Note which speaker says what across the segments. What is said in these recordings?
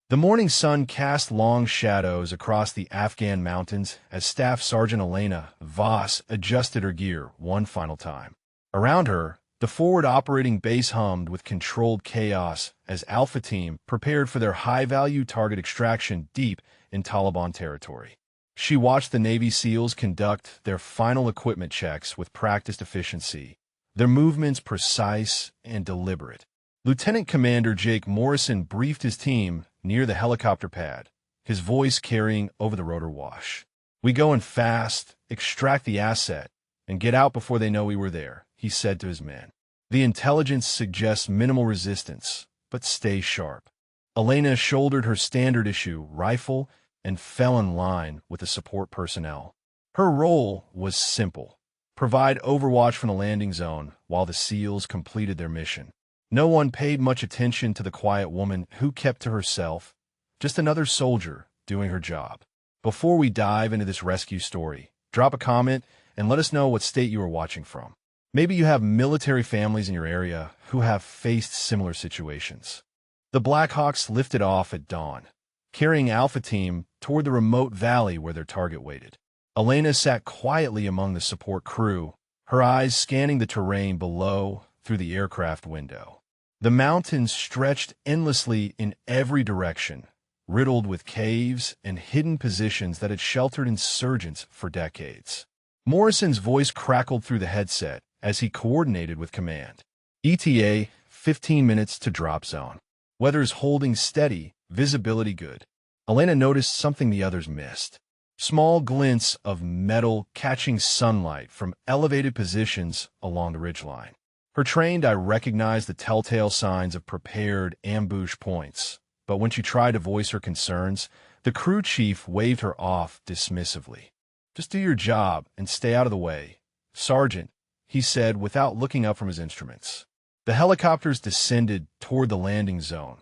Speaker 1: The morning sun cast long shadows across the Afghan mountains as Staff Sergeant Elena Voss adjusted her gear one final time. Around her, the forward operating base hummed with controlled chaos as Alpha Team prepared for their high-value target extraction deep in Taliban territory. She watched the Navy SEALs conduct their final equipment checks with practiced efficiency, their movements precise and deliberate. Lieutenant Commander Jake Morrison briefed his team near the helicopter pad, his voice carrying over the rotor wash. "We go in fast, extract the asset, and get out before they know we were there," he said to his men. "The intelligence suggests minimal resistance, but stay sharp." Elena shouldered her standard-issue rifle and fell in line with the support personnel. Her role was simple: provide overwatch from the landing zone while the SEALs completed their mission. No one paid much attention to the quiet woman who kept to herself, just another soldier doing her job. Before we dive into this rescue story, drop a comment and let us know what state you are watching from. Maybe you have military families in your area who have faced similar situations. The Blackhawks lifted off at dawn, carrying Alpha Team toward the remote valley where their target waited. Elena sat quietly among the support crew, her eyes scanning the terrain below through the aircraft window. The mountains stretched endlessly in every direction, riddled with caves and hidden positions that had sheltered insurgents for decades. Morrison's voice crackled through the headset as he coordinated with command. "ETA, 15 minutes to drop zone. Weather's holding steady, visibility good." Elena noticed something the others missed: small glints of metal catching sunlight from elevated positions along the ridgeline. Her trained eye recognized the telltale signs of prepared ambush points, but when she tried to voice her concerns, the crew chief waved her off dismissively. "Just do your job and stay out of the way, Sergeant," he said without looking up from his instruments. The helicopters descended toward the landing zone,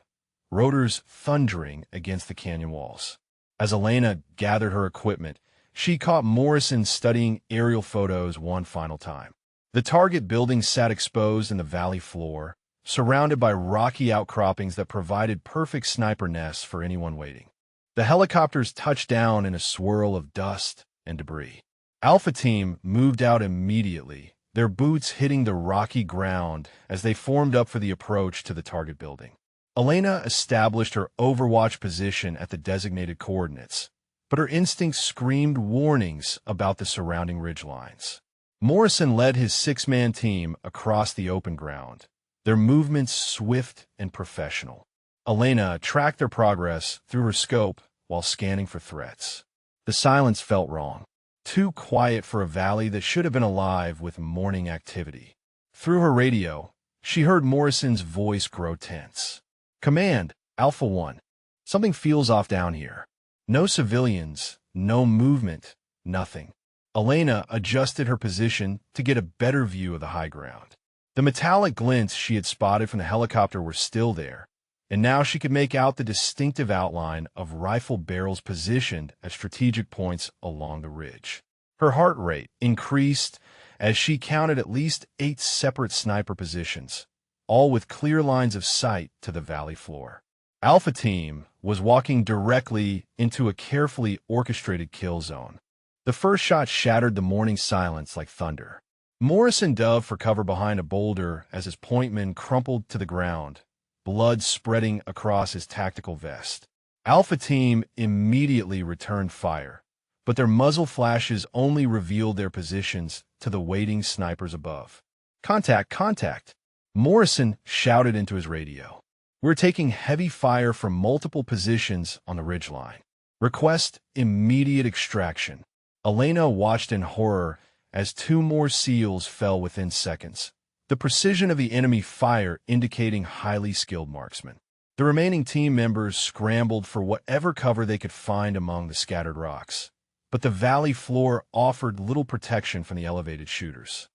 Speaker 1: rotors thundering against the canyon walls. As Elena gathered her equipment, she caught Morrison studying aerial photos one final time. The target building sat exposed in the valley floor, surrounded by rocky outcroppings that provided perfect sniper nests for anyone waiting. The helicopters touched down in a swirl of dust and debris. Alpha Team moved out immediately, their boots hitting the rocky ground as they formed up for the approach to the target building. Elena established her overwatch position at the designated coordinates, but her instincts screamed warnings about the surrounding ridgelines. Morrison led his six-man team across the open ground, their movements swift and professional. Elena tracked their progress through her scope while scanning for threats. The silence felt wrong, too quiet for a valley that should have been alive with morning activity. Through her radio, she heard Morrison's voice grow tense. "Command, Alpha 1. Something feels off down here. No civilians, no movement, nothing." Elena adjusted her position to get a better view of the high ground. The metallic glints she had spotted from the helicopter were still there, and now she could make out the distinctive outline of rifle barrels positioned at strategic points along the ridge. Her heart rate increased as she counted at least 8 separate sniper positions, all with clear lines of sight to the valley floor. Alpha Team was walking directly into a carefully orchestrated kill zone. The first shot shattered the morning silence like thunder. Morrison dove for cover behind a boulder as his pointman crumpled to the ground, blood spreading across his tactical vest. Alpha Team immediately returned fire, but their muzzle flashes only revealed their positions to the waiting snipers above. "Contact, contact!" Morrison shouted into his radio. "We're taking heavy fire from multiple positions on the ridgeline. Request immediate extraction." Elena watched in horror as 2 more SEALs fell within seconds, the precision of the enemy fire indicating highly skilled marksmen. The remaining team members scrambled for whatever cover they could find among the scattered rocks, but the valley floor offered little protection from the elevated shooters.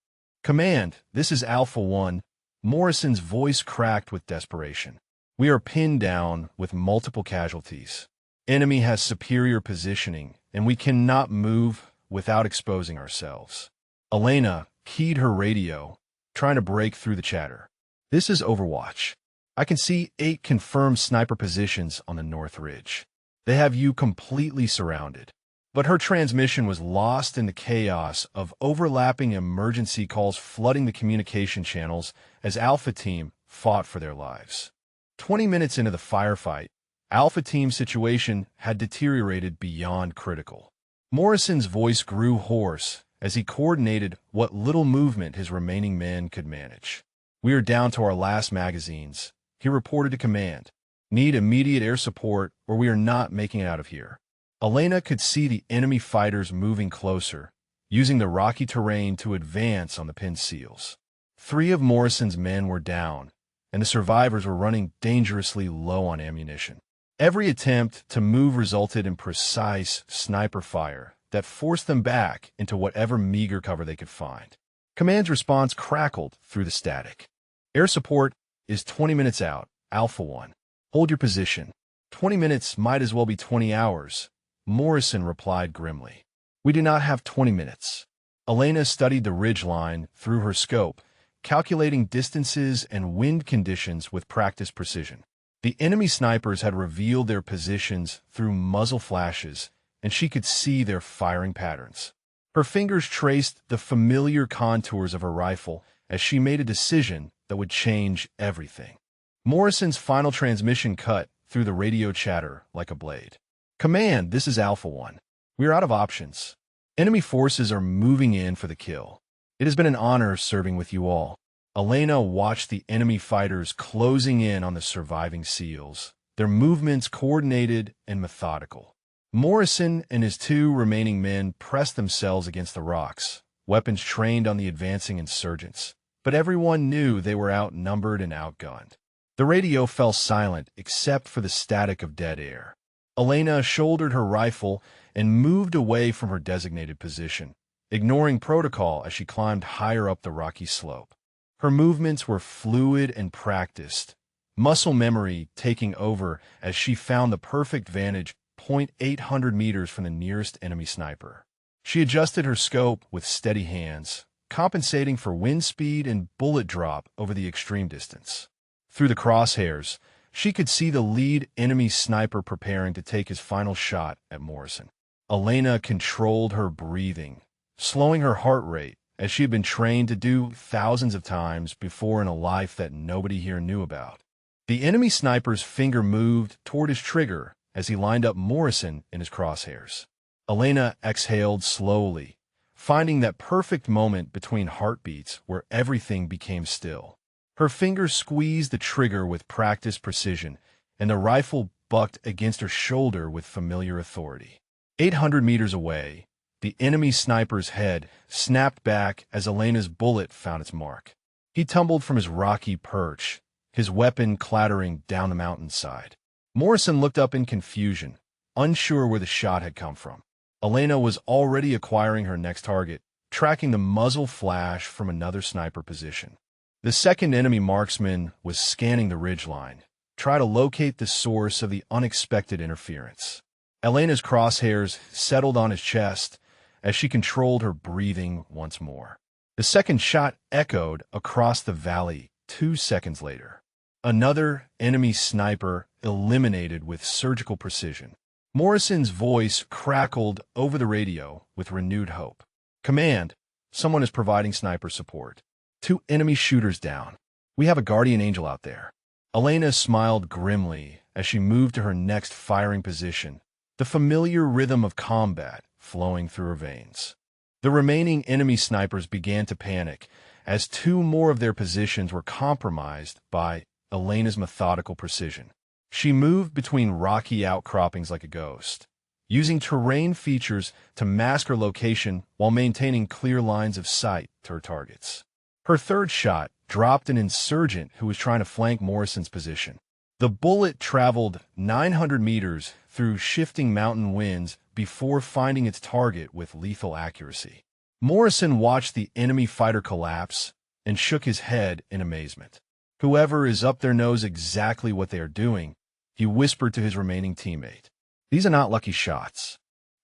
Speaker 1: "Command, this is Alpha 1. Morrison's voice cracked with desperation. "We are pinned down with multiple casualties. Enemy has superior positioning, and we cannot move without exposing ourselves." Elena keyed her radio, trying to break through the chatter. "This is Overwatch. I can see 8 confirmed sniper positions on the North Ridge. They have you completely surrounded. But her transmission was lost in the chaos of overlapping emergency calls flooding the communication channels as Alpha Team fought for their lives. 20 minutes into the firefight, Alpha Team's situation had deteriorated beyond critical. Morrison's voice grew hoarse as he coordinated what little movement his remaining men could manage. "We are down to our last magazines," he reported to command. "Need immediate air support or we are not making it out of here." Elena could see the enemy fighters moving closer, using the rocky terrain to advance on the pinned seals. 3 of Morrison's men were down, and the survivors were running dangerously low on ammunition. Every attempt to move resulted in precise sniper fire that forced them back into whatever meager cover they could find. Command's response crackled through the static. "Air support is 20 minutes out, Alpha 1. Hold your position." 20 minutes might as well be 20 hours. Morrison replied grimly. "We do not have 20 minutes. Elena studied the ridge line through her scope, calculating distances and wind conditions with practiced precision. The enemy snipers had revealed their positions through muzzle flashes, and she could see their firing patterns. Her fingers traced the familiar contours of her rifle as she made a decision that would change everything. Morrison's final transmission cut through the radio chatter like a blade. "Command, this is Alpha 1. We are out of options. Enemy forces are moving in for the kill. It has been an honor serving with you all." Elena watched the enemy fighters closing in on the surviving SEALs, their movements coordinated and methodical. Morrison and his 2 remaining men pressed themselves against the rocks, weapons trained on the advancing insurgents, but everyone knew they were outnumbered and outgunned. The radio fell silent except for the static of dead air. Elena shouldered her rifle and moved away from her designated position, ignoring protocol as she climbed higher up the rocky slope. Her movements were fluid and practiced, muscle memory taking over as she found the perfect vantage point 800 meters from the nearest enemy sniper. She adjusted her scope with steady hands, compensating for wind speed and bullet drop over the extreme distance. Through the crosshairs, she could see the lead enemy sniper preparing to take his final shot at Morrison. Elena controlled her breathing, slowing her heart rate as she had been trained to do thousands of times before in a life that nobody here knew about. The enemy sniper's finger moved toward his trigger as he lined up Morrison in his crosshairs. Elena exhaled slowly, finding that perfect moment between heartbeats where everything became still. Her fingers squeezed the trigger with practiced precision, and the rifle bucked against her shoulder with familiar authority. 800 meters away, the enemy sniper's head snapped back as Elena's bullet found its mark. He tumbled from his rocky perch, his weapon clattering down the mountainside. Morrison looked up in confusion, unsure where the shot had come from. Elena was already acquiring her next target, tracking the muzzle flash from another sniper position. The second enemy marksman was scanning the ridgeline, trying to locate the source of the unexpected interference. Elena's crosshairs settled on his chest as she controlled her breathing once more. The second shot echoed across the valley 2 seconds later. Another enemy sniper eliminated with surgical precision. Morrison's voice crackled over the radio with renewed hope. "Command, someone is providing sniper support. 2 enemy shooters down. We have a guardian angel out there." Elena smiled grimly as she moved to her next firing position, the familiar rhythm of combat flowing through her veins. The remaining enemy snipers began to panic as 2 more of their positions were compromised by Elena's methodical precision. She moved between rocky outcroppings like a ghost, using terrain features to mask her location while maintaining clear lines of sight to her targets. Her third shot dropped an insurgent who was trying to flank Morrison's position. The bullet traveled 900 meters through shifting mountain winds before finding its target with lethal accuracy. Morrison watched the enemy fighter collapse and shook his head in amazement. "Whoever is up there knows exactly what they are doing," he whispered to his remaining teammate. "These are not lucky shots."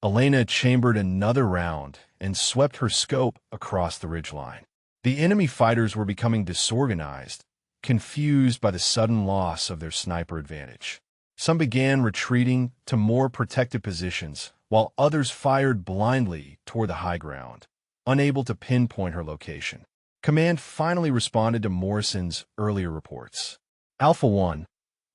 Speaker 1: Elena chambered another round and swept her scope across the ridgeline. The enemy fighters were becoming disorganized, confused by the sudden loss of their sniper advantage. Some began retreating to more protected positions, while others fired blindly toward the high ground, unable to pinpoint her location. Command finally responded to Morrison's earlier reports. Alpha 1,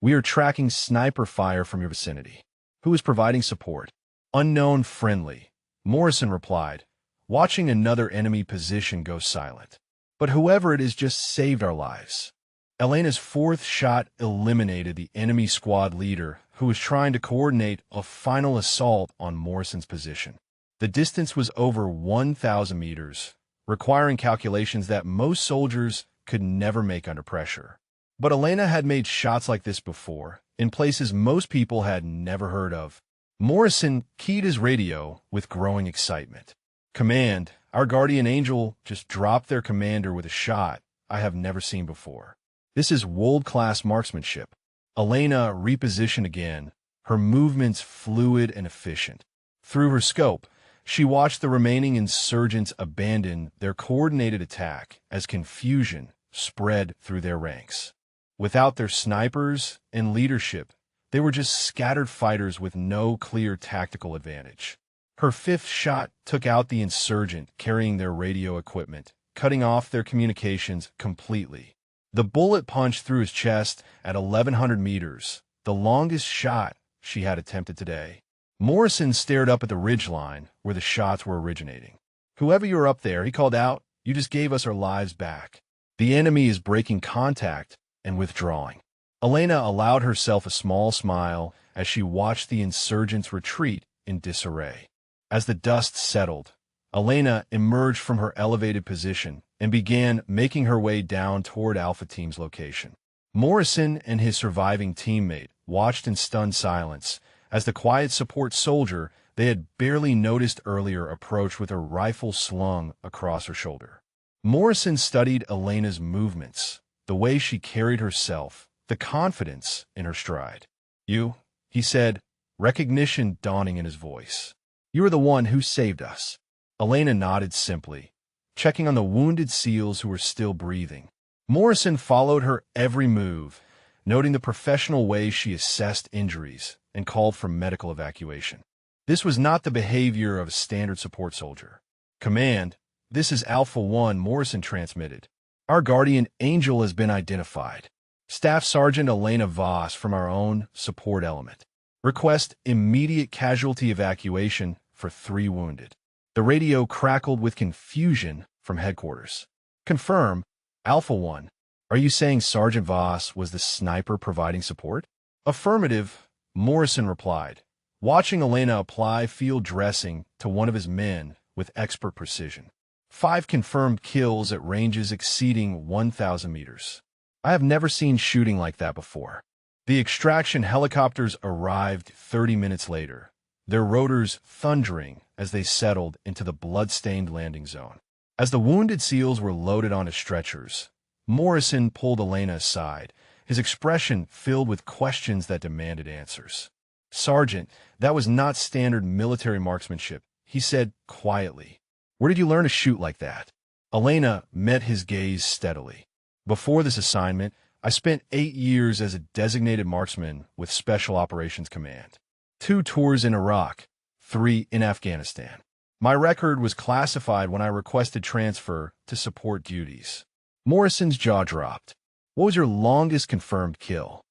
Speaker 1: we are tracking sniper fire from your vicinity. Who is providing support? Unknown friendly, Morrison replied, watching another enemy position go silent. But whoever it is just saved our lives. Elena's fourth shot eliminated the enemy squad leader who was trying to coordinate a final assault on Morrison's position. The distance was over 1,000 meters, requiring calculations that most soldiers could never make under pressure. But Elena had made shots like this before, in places most people had never heard of. Morrison keyed his radio with growing excitement. Command, our guardian angel just dropped their commander with a shot I have never seen before. This is world-class marksmanship. Elena repositioned again, her movements fluid and efficient. Through her scope, she watched the remaining insurgents abandon their coordinated attack as confusion spread through their ranks. Without their snipers and leadership, they were just scattered fighters with no clear tactical advantage. Her fifth shot took out the insurgent carrying their radio equipment, cutting off their communications completely. The bullet punched through his chest at 1,100 meters, the longest shot she had attempted today. Morrison stared up at the ridgeline where the shots were originating. Whoever you're up there, he called out, you just gave us our lives back. The enemy is breaking contact and withdrawing. Elena allowed herself a small smile as she watched the insurgents retreat in disarray. As the dust settled, Elena emerged from her elevated position and began making her way down toward Alpha Team's location. Morrison and his surviving teammate watched in stunned silence as the quiet support soldier they had barely noticed earlier approached with a rifle slung across her shoulder. Morrison studied Elena's movements, the way she carried herself, the confidence in her stride. You, he said, recognition dawning in his voice. You are the one who saved us. Elena nodded simply, checking on the wounded SEALs who were still breathing. Morrison followed her every move, noting the professional way she assessed injuries and called for medical evacuation. This was not the behavior of a standard support soldier. Command, this is Alpha 1, Morrison transmitted. Our guardian angel has been identified. Staff Sergeant Elena Voss from our own support element. Request immediate casualty evacuation for 3 wounded. The radio crackled with confusion from headquarters. Confirm, Alpha 1. Are you saying Sergeant Voss was the sniper providing support? Affirmative, Morrison replied, watching Elena apply field dressing to one of his men with expert precision. 5 confirmed kills at ranges exceeding 1,000 meters. I have never seen shooting like that before. The extraction helicopters arrived 30 minutes later, their rotors thundering as they settled into the blood-stained landing zone. As the wounded SEALs were loaded onto stretchers, Morrison pulled Elena aside, his expression filled with questions that demanded answers. Sergeant, that was not standard military marksmanship, he said quietly. Where did you learn to shoot like that? Elena met his gaze steadily. Before this assignment, I spent 8 years as a designated marksman with Special Operations Command. 2 tours in Iraq, 3 in Afghanistan. My record was classified when I requested transfer to support duties. Morrison's jaw dropped. What was your longest confirmed kill?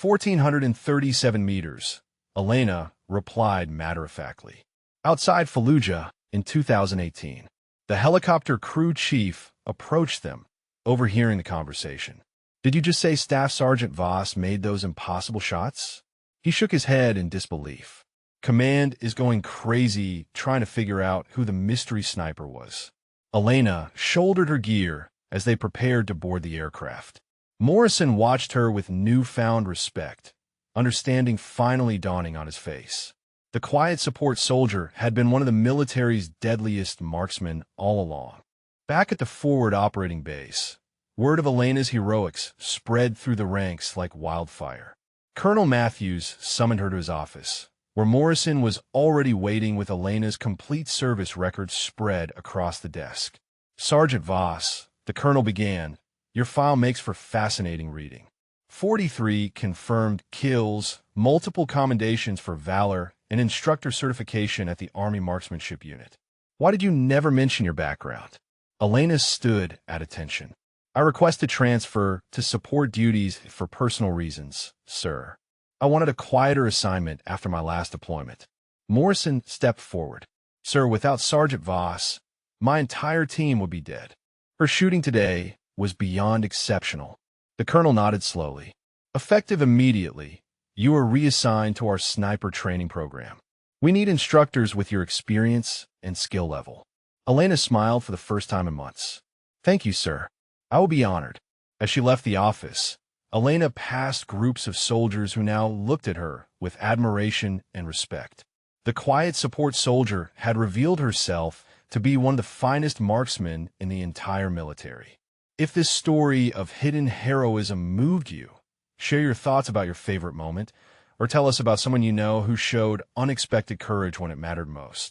Speaker 1: 1,437 meters, Elena replied matter-of-factly. Outside Fallujah in 2018. The helicopter crew chief approached them, overhearing the conversation. Did you just say Staff Sergeant Voss made those impossible shots? He shook his head in disbelief. Command is going crazy trying to figure out who the mystery sniper was. Elena shouldered her gear as they prepared to board the aircraft. Morrison watched her with newfound respect, understanding finally dawning on his face. The quiet support soldier had been one of the military's deadliest marksmen all along. Back at the forward operating base, word of Elena's heroics spread through the ranks like wildfire. Colonel Matthews summoned her to his office, where Morrison was already waiting with Elena's complete service record spread across the desk. Sergeant Voss, the colonel began, Your file makes for fascinating reading. 43 confirmed kills, multiple commendations for valor, and instructor certification at the Army Marksmanship Unit. Why did you never mention your background? Elena stood at attention. I requested transfer to support duties for personal reasons, sir. I wanted a quieter assignment after my last deployment. Morrison stepped forward. Sir, without Sergeant Voss, my entire team would be dead. Her shooting today was beyond exceptional. The colonel nodded slowly. Effective immediately, you are reassigned to our sniper training program. We need instructors with your experience and skill level. Elena smiled for the first time in months. Thank you, sir. I will be honored. As she left the office, Elena passed groups of soldiers who now looked at her with admiration and respect. The quiet support soldier had revealed herself to be one of the finest marksmen in the entire military. If this story of hidden heroism moved you, share your thoughts about your favorite moment, or tell us about someone you know who showed unexpected courage when it mattered most.